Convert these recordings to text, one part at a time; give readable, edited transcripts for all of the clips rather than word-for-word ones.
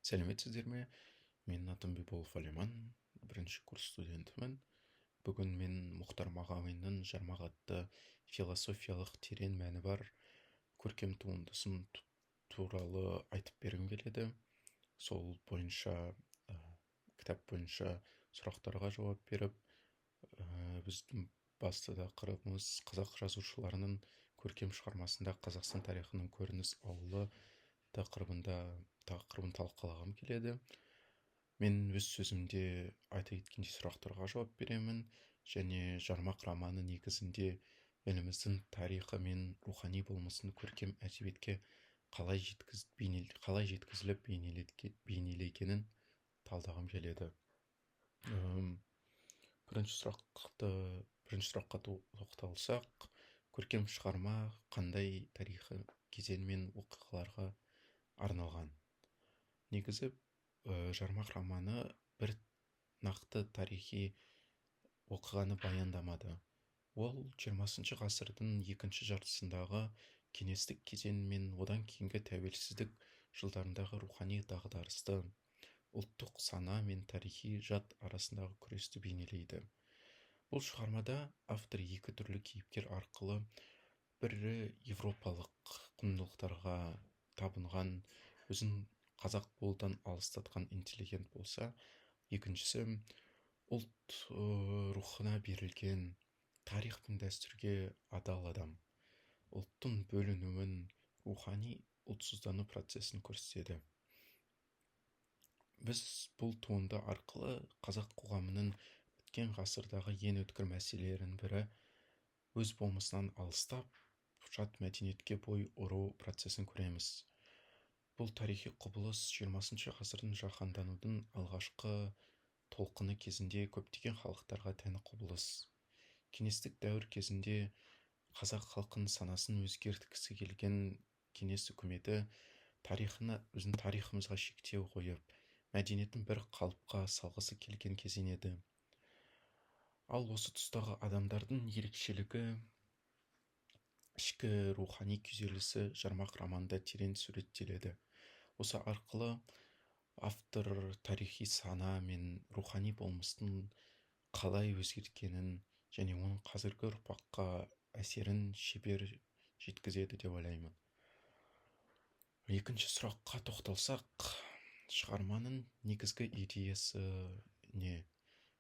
Сәлеметсіздер ме? Менің атым Биболов Алиман, бірінші курс студентімін. Бүгін мен Мұхтар Мағауиннің Жармақ атты философиялық терең мәні бар көркем туындысын туралы айтып бергім келеді. Сол бойынша, кітап бойынша сұрақтарға жауап беріп, біздің басты тақырыбымыз қазақ жазушыларының көркем шығармасында Қазақстан тарихының көрініс ауылы тақырыбын талқылағым келеді. Мен өз сөзімде айта кеткендей сұрақтарға жауап беремін, және Жармақ романы негізінде еліміздің тарихы мен рухани болмысын көркем әдебиетке қалай жеткізіліп бейнелегенін талдағым келеді. Бірінші сұраққа тоқталсақ, көркем шығарма қандай тарихи кезең мен оқиғаларға арналған? Негізі, Жармақ романы бір нақты тарихи оқиғаны баяндамады. Ол 20 ғасырдың екінші жартысындағы кеңестік кезең мен одан кейінгі тәуелсіздік жылдарындағы рухани дағдарысты, ұлттық сана мен тарихи жад арасындағы күресті бейнелейді. Бұл шығармада автор екі түрлі кейіпкер арқылы бірі европалық құндылықтарға табынған, өзін қазақ болудан алыстатқан интеллигент болса, екіншісі ұлт рухына берілген, тарих пен дәстүрге адал адам. Ұлттың бөлінуін, рухани ұлтсыздану процесін көрсетеді. Біз бұл туынды арқылы қазақ қоғамының өткен ғасырдағы ең өткір мәселелерінің бірі өз болмысынан алыстап, жат мәдениетке бой ұру процесін көреміз. Бұл тарихи құбылыс 20 ғасырдың жаһанданудың алғашқы толқыны кезінде көптеген халықтарға тән құбылыс. Кеңестік дәуір кезінде қазақ халқының санасын өзгерткісі келген кеңес үкіметі өзін тарихымызға шектеу қойып, мәдениетін бір қалыпқа салғысы келген кезең еді. Ал осы тұстағы адамдардың ерекшелігі, ішкі рухани күйзелісі Жармақ романында терең суреттеледі. Осы арқылы автор тарихи сана мен рухани болмыстың қалай өзгерткенін және оның қазіргі ұрпаққа әсерін шебер жеткізеді деп ойлаймын. Екінші сұраққа тоқталсақ, шығарманың негізгі идеясы не,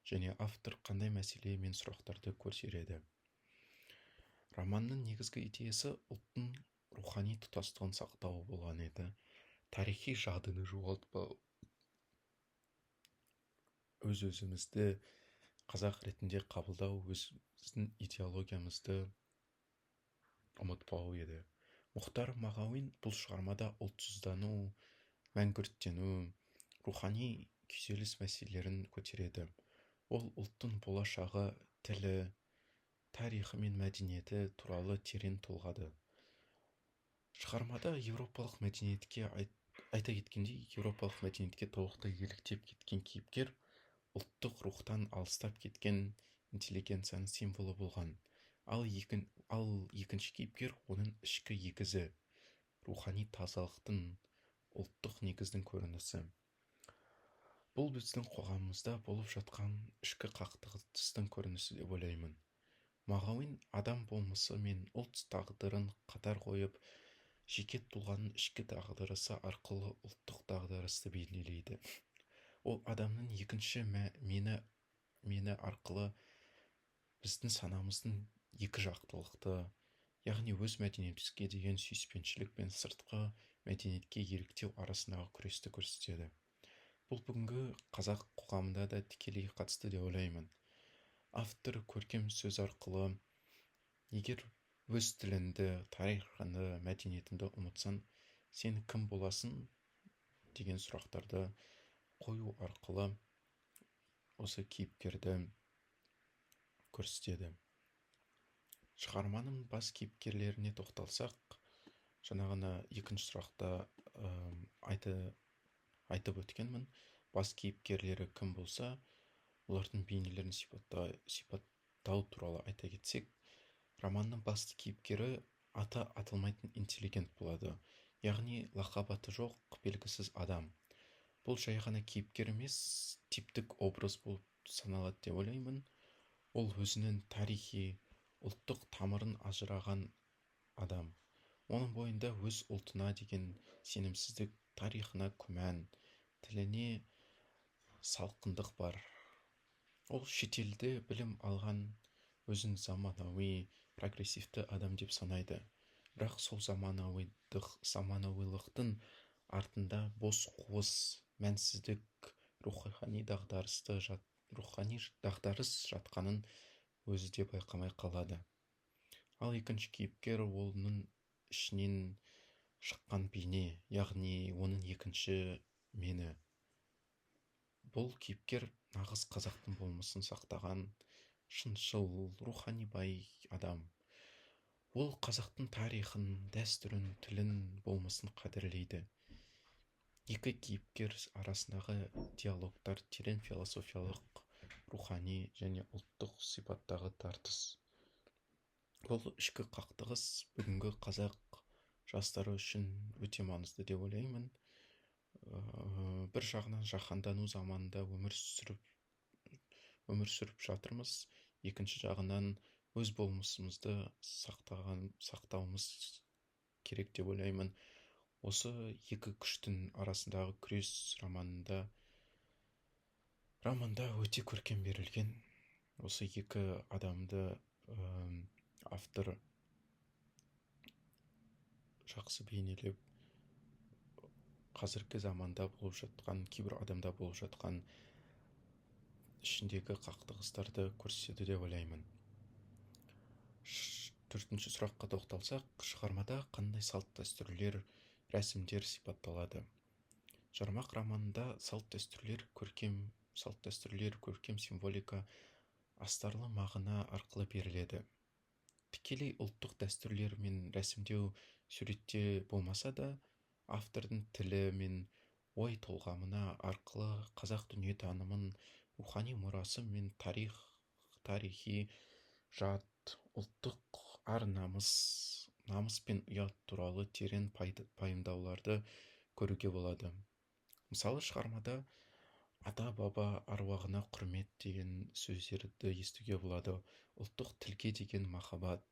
және автор қандай мәселе мен сұрақтарды көтереді? Романның негізгі идеясы ұлттың рухани тұтастығын сақтау болған еді. Тарихи жадыны жоғалтпау, өз-өзімізді қазақ ретінде қабылдау, өзіміздің идеологиямызды ұмытпау еді. Мұхтар Мағауин бұл шығармада ұлтсыздану, мәңгүрттену, рухани күйзеліс мәселелерін көтереді. Ол ұлттың болашағы, тілі, тарихы мен мәдениеті туралы терең толғады. Шығармада айта кеткендей, европалық мәдениетке толықтай еліктеп кеткен кейіпкер ұлттық рухтан алыстап кеткен интеллигенцияның символы болған. Ал екінші кейіпкер оның ішкі егізі, рухани тазалықтың, ұлттық негіздің көрінісі. Бұл біздің қоғамымызда болып жатқан ішкі қақтығыстың көрінісі деп ойлаймын. Мағауин адам болмысы мен ұлт тағдырын қатар қойып, жеке тұлғаның ішкі дағдарысы арқылы ұлттық дағдарысты бейнелейді. Ол адамның екінші мені арқылы біздің санамыздың екі жақтылықты, яғни өз мәдениетімізге деген сүйіспеншілік пен сыртқы мәдениетке еліктеу арасындағы күресті көрсетеді. Бұл бүгінгі қазақ қоғамында да тікелей қатысты деп ойлаймын. Автор көркем сөз арқылы егер өз тіліңді, тарихыңды, мәдениетіңді ұмытсаң, сен кім боласың деген сұрақтарды қою арқылы осы кейіпкерді көрсетеді. Шығарманың бас кейіпкерлеріне тоқталсақ, жаңағына екінші сұрақта айтып өткенмін. Бас кейіпкерлері кім болса, олардың бейнелерін сипаттау туралы айта кетсек, романның басты кейіпкері аты аталмайтын интеллигент болады. Яғни лақап аты жоқ, белгісіз адам. бұл жай ғана кейіпкер емес, типтік образ болып саналады деп ойлаймын. Ол өзінің тарихи, ұлттық тамырын ажыраған адам. Оның бойында өз ұлтына деген сенімсіздік, тарихына күмән, тіліне салқындық бар. Ол шетелде білім алған, өзін заманауи, прогрессивті адам деп санайды. Бірақ сол заманауилықтың артында бос қуыс, мәнсіздік, рухани дағдарыс жатқанын өзі де байқамай қалады. Ал екінші кейіпкер оның ішінен шыққан бейне, яғни оның екінші мені. Бұл кейіпкер нағыз қазақтың болмысын сақтаған, шыншыл, рухани бай адам. Ол қазақтың тарихын, дәстүрін, тілін, болмысын қадірлейді. Екі кейіпкер арасындағы диалогтар терең философиялық, рухани және ұлттық сипаттағы тартыс. Бұл ішкі қақтығыс бүгінгі қазақ жастары үшін өте маңызды деп ойлаймын. Бір жағынан жаһандану заманында өмір сүріп жатырмыз. Екінші жағынан өз болмысымызды сақтауымыз керек деп ойлаймын. Осы екі күштің арасындағы күрес романда өте көркем берілген. Осы екі адамды автор жақсы бейнелеп, қазіргі заманда болып жатқан, кейбір адамда болып жатқан ішіндегі қақтығыстарды көрсетеді деп ойлаймын. Төртінші сұраққа тоқталсақ, шығармада қандай салт дәстүрлер, рәсімдер сипатталады? Жармақ романында салт дәстүрлер, көркем символика, астарлы мағына арқылы беріледі. Тікелей ұлттық дәстүрлер мен рәсімдеу суретте болмаса да, автордың тілі мен ой толғамына арқылы қазақ дүниетанымын, рухани мұрасы мен тарихи жат, ұлттық ар-намыс пен ұят туралы терең пайымдауларды көруге болады. Мысалы, шығармада ата-баба аруағына құрмет деген сөздерді естуге болады. Ұлттық тілге деген махаббат,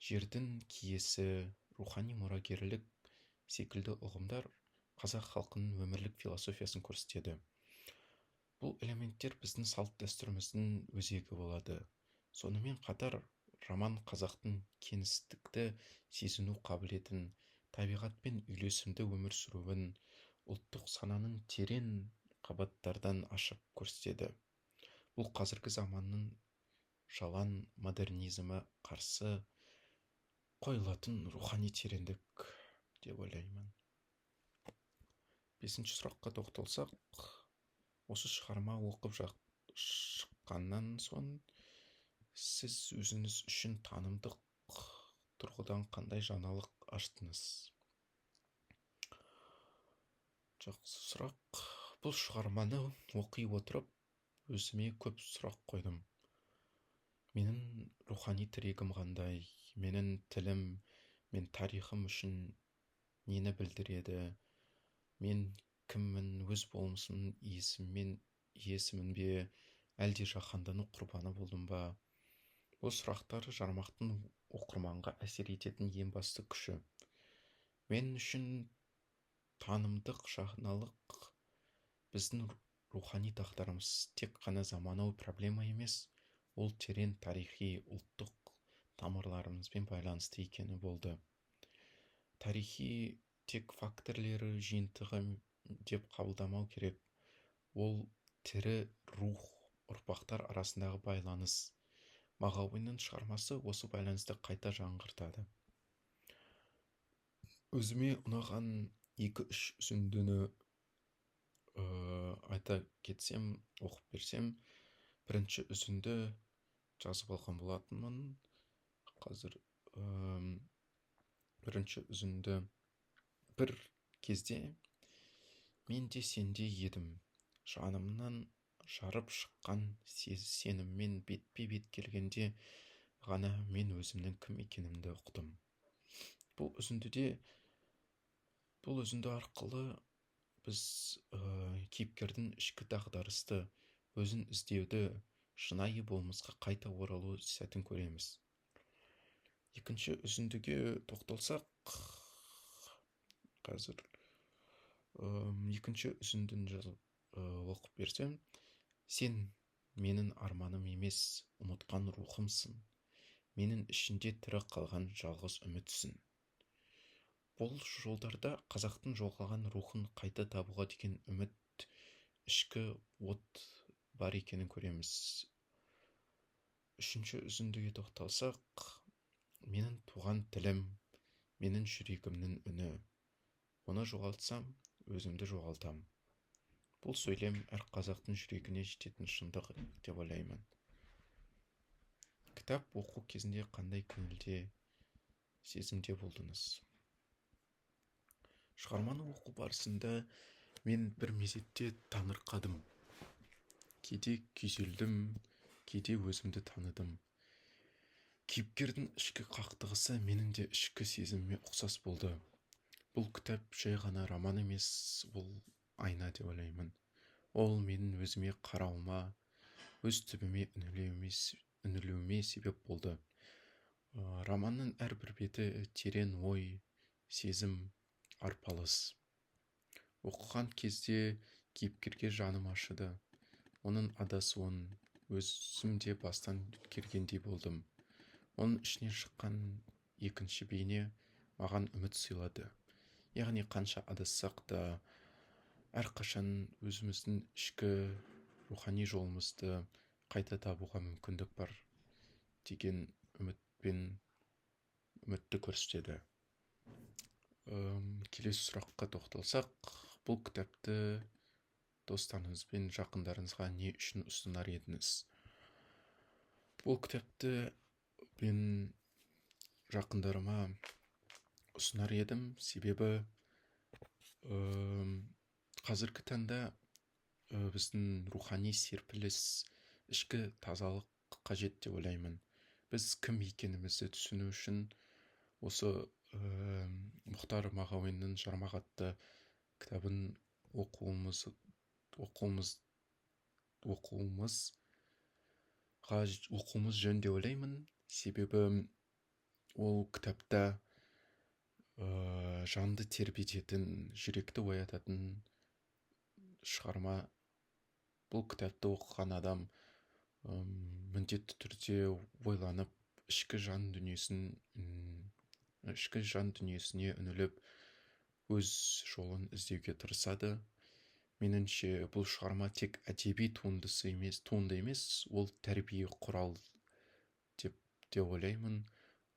жердің киесі, рухани мұрагерлік секілді ұғымдар қазақ халқының өмірлік философиясын көрсетеді. Бұл элементтер біздің салт дәстүріміздің өзегі болады. Сонымен қатар, роман қазақтың кеңістікті сезіну қабілетін, табиғатпен үйлесімді өмір сүруін, ұлттық сананың терең қабаттардан ашып көрсетеді. Бұл қазіргі заманның жалаң модернизмі қарсы қойылатын рухани тереңдік деп ойлаймын. Бесінші сұраққа тоқталсақ, осы шығарма оқып шыққаннан соң сіз өзіңіз үшін танымдық тұрғыдан қандай жаңалық аштыңыз? Жақсы сұрақ. Бұл шығарманы оқи отырып, өзіме көп сұрақ қойдым. Менің рухани тірегім қандай? Менің тілім мен тарихым үшін нені білдіреді? Мен кіммін? Өз болмысымның иесімін бе? Әлде жаһандану құрбаны болдым ба? Бұл сұрақтар жармақтың оқырманға әсер ететін ең басты күші. Мен үшін танымдық жаңалық біздің рухани тағдырымыз тек қана заманауи проблема емес, ол терең тарихи, ұлттық тамырларымызбен байланысты екені болды. Тарихи тек факторлері жиынтығы деп қабылдамау керек. Ол тірі рух, ұрпақтар арасындағы байланыс. Мағауиннің шығармасы осы байланысты қайта жаңғыртады. Өзіме ұнаған 2-3 үзіндіні айта кетсем, оқып берсем, бірінші үзінді жазып алған болатынмын. Қазір бірінші үзінді: бір кезде мен де сендей едім, жанымнан жарып шыққан сеніммен бетпе-бет келгенде ғана мен өзімнің кім екенімді ұқтым. Бұл үзінді арқылы біз кейіпкердің ішкі дағдарысты, өзін іздеуді, шынайы болмысқа қайта оралу сәтін көреміз. Екінші үзіндіге тоқталсақ, қазір екінші үзіндіні оқып берсем, сен менің арманым емес, ұмытқан рухымсың. Менің ішінде тірі қалған жалғыз үмітсің. Бұл жолдарда қазақтың жоғалған рухын қайта табуға деген үміт, ішкі от бар екенін көреміз. Үшінші үзіндіге тоқталсақ, менің туған тілім, менің жүрегімнің үні. Оны жоғалтсам, өзімді жоғалтам. Бұл сөйлем әр қазақтың жүрегіне жететін шындық деп ойлаймын. Кітап оқу кезінде қандай көңілде, сезімде болдыңыз? Шығарманы оқу барысында мен бір мезетте таңырқадым. Кейде күйзелдім, кейде өзімді таныдым. Кейіпкердің ішкі қақтығысы менің де ішкі сезіміме ұқсас болды. Бұл кітап жай ғана роман емес, ол айна деп ойлаймын. Ол менің өзіме қарауыма, өз түбіме үңілуіме себеп болды. Романның әрбір беті терең ой, сезім, арпалыс. Оқыған кезде кейіпкерге жаным ашыды. Оның адасуын өзім де бастан өткергендей болдым. Оның ішінен шыққан екінші бейне маған үміт сыйлады. Яғни қанша адассақ та, әрқашан өзіміздің ішкі рухани жолымызды қайта табуға мүмкіндік бар деген үмітті көрсетеді. Келесі сұраққа тоқталсақ, бұл кітапты достарыңыз бен жақындарыңызға не үшін ұсынар едіңіз? Бұл кітапты мен жақындарыма ұсынар едім, себебі қазіргі таңда біздің рухани серпіліс, ішкі тазалық қажет деп ойлаймын. Біз кім екенімізді түсіну үшін осы Мұхтар Мағауиннің Жармақ атты кітабын оқуымыз жөн деп ойлаймын. Себебі ол кітапта жанды тербететін, жүректі оятатын шығарма. Бұл кітапты оқыған адам міндетті түрде ойланып, ішкі жан дүниесіне үңіліп, өз жолын іздеуге тырысады. Меніңше, бұл шығарма тек әдеби туынды емес, ол тәрбие құрал деп ойлаймын.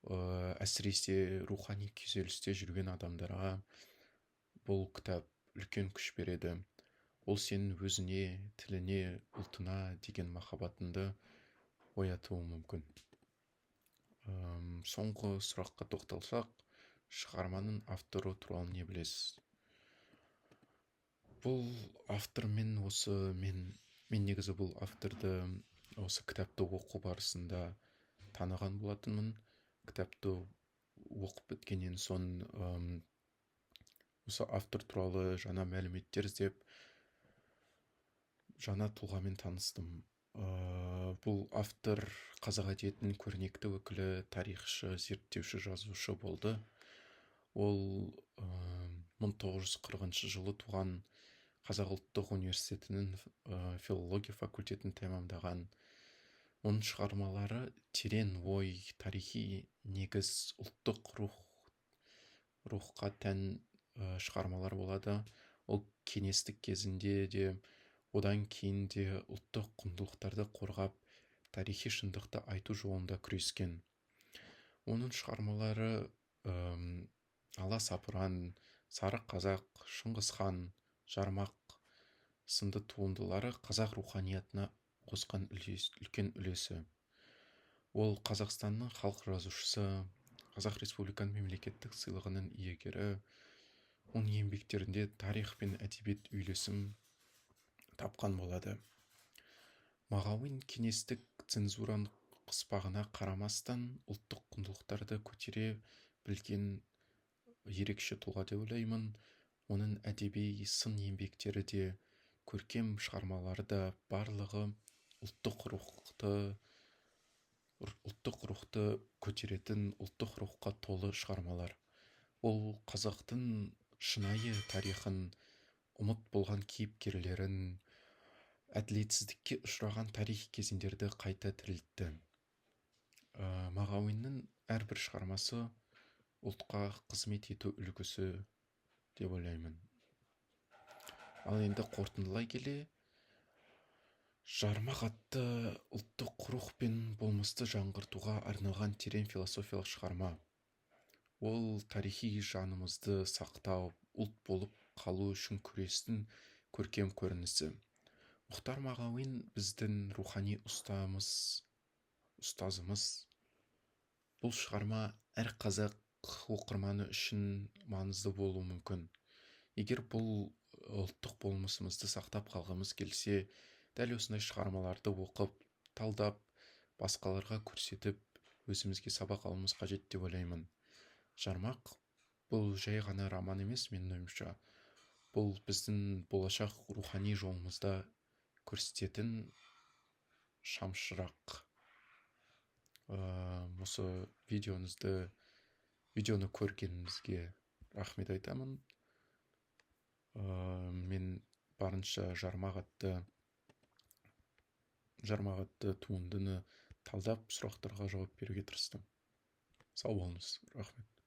Әсіресе рухани күйзелісте жүрген адамдарға бұл кітап үлкен күш береді. Ол сенің өзіне, тіліне, ұлтына деген махаббатыңды оятуы мүмкін. Соңғы сұраққа тоқталсақ, шығарманың авторы туралы не білесіз? Бұл автормен мен негізі бұл авторды осы кітапты оқу барысында таныған болатынмын. Кітапты оқып біткеннен соң осы автор туралы жаңа мәліметтер іздеп, жаңа тұлғамен таныстым. Бұл автор қазақ әдебиетінің көрнекті өкілі, тарихшы, зерттеуші, жазушы болды. Ол 1940 жылы туған, Қазақ ұлттық университетінің филология факультетін тәмамдаған. Оның шығармалары терең ой, тарихи негіз, ұлттық рухқа тән шығармалар болады. Ол кеңестік кезінде де, одан кейін де ұлттық құндылықтарды қорғап, тарихи шындықты айту жолында күрескен. Оның шығармалары Аласапыран, Сары қазақ, Шыңғыс хан, Жармақ сынды туындылары қазақ руханиятына қосқан үлкен үлесі. Ол Қазақстанның халық жазушысы, Қазақ Республиканың мемлекеттік сыйлығының иегері. Оның еңбектерінде тарих пен әдебиет үйлесім тапқан болады. Мағауин кеңестік цензураның қыспағына қарамастан ұлттық құндылықтарды көтере білген ерекше тұлға деп ойлаймын. Оның әдеби сын еңбектері де көркем шығармалары да барлығы ұлттық рухты көтеретін, ұлттық рухқа толы шығармалар. Ол қазақтың шынайы тарихын, ұмыт болған кейіпкерлерін, әділетсіздікке ұшыраған тарих кезеңдерді қайта тірілтті. Мағауиннің әрбір шығармасы ұлтқа қызмет ету үлгісі деп ойлаймын. Ал енді қорытындылай келе, Жармақ атты ұлттық рух пен болмысты жаңғыртуға арналған терең философиялық шығарма. Ол тарихи жанымызды сақтау, ұлт болып қалу үшін күрестің көркем көрінісі. Мұхтар Мағауин біздің рухани ұстазымыз. Бұл шығарма әр қазақ оқырманы үшін маңызды болуы мүмкін. Егер бұл ұлттық болмысымызды сақтап қалғымыз келсе, дәл осындай шығармаларды оқып, талдап, басқаларға көрсетіп, өзімізге сабақ алуымыз қажет деп ойлаймын. Жармақ бұл жай ғана роман емес, менің ойымша. Бұл біздің болашақ рухани жолымызда көрсететін шамшырақ. Осы видеоны көргеніңізге рахмет айтамын. Мен барынша Жармақ атты туындыны талдап, сұрақтарға жауап беруге тырыстым. Сау болыңыз. Рахмет.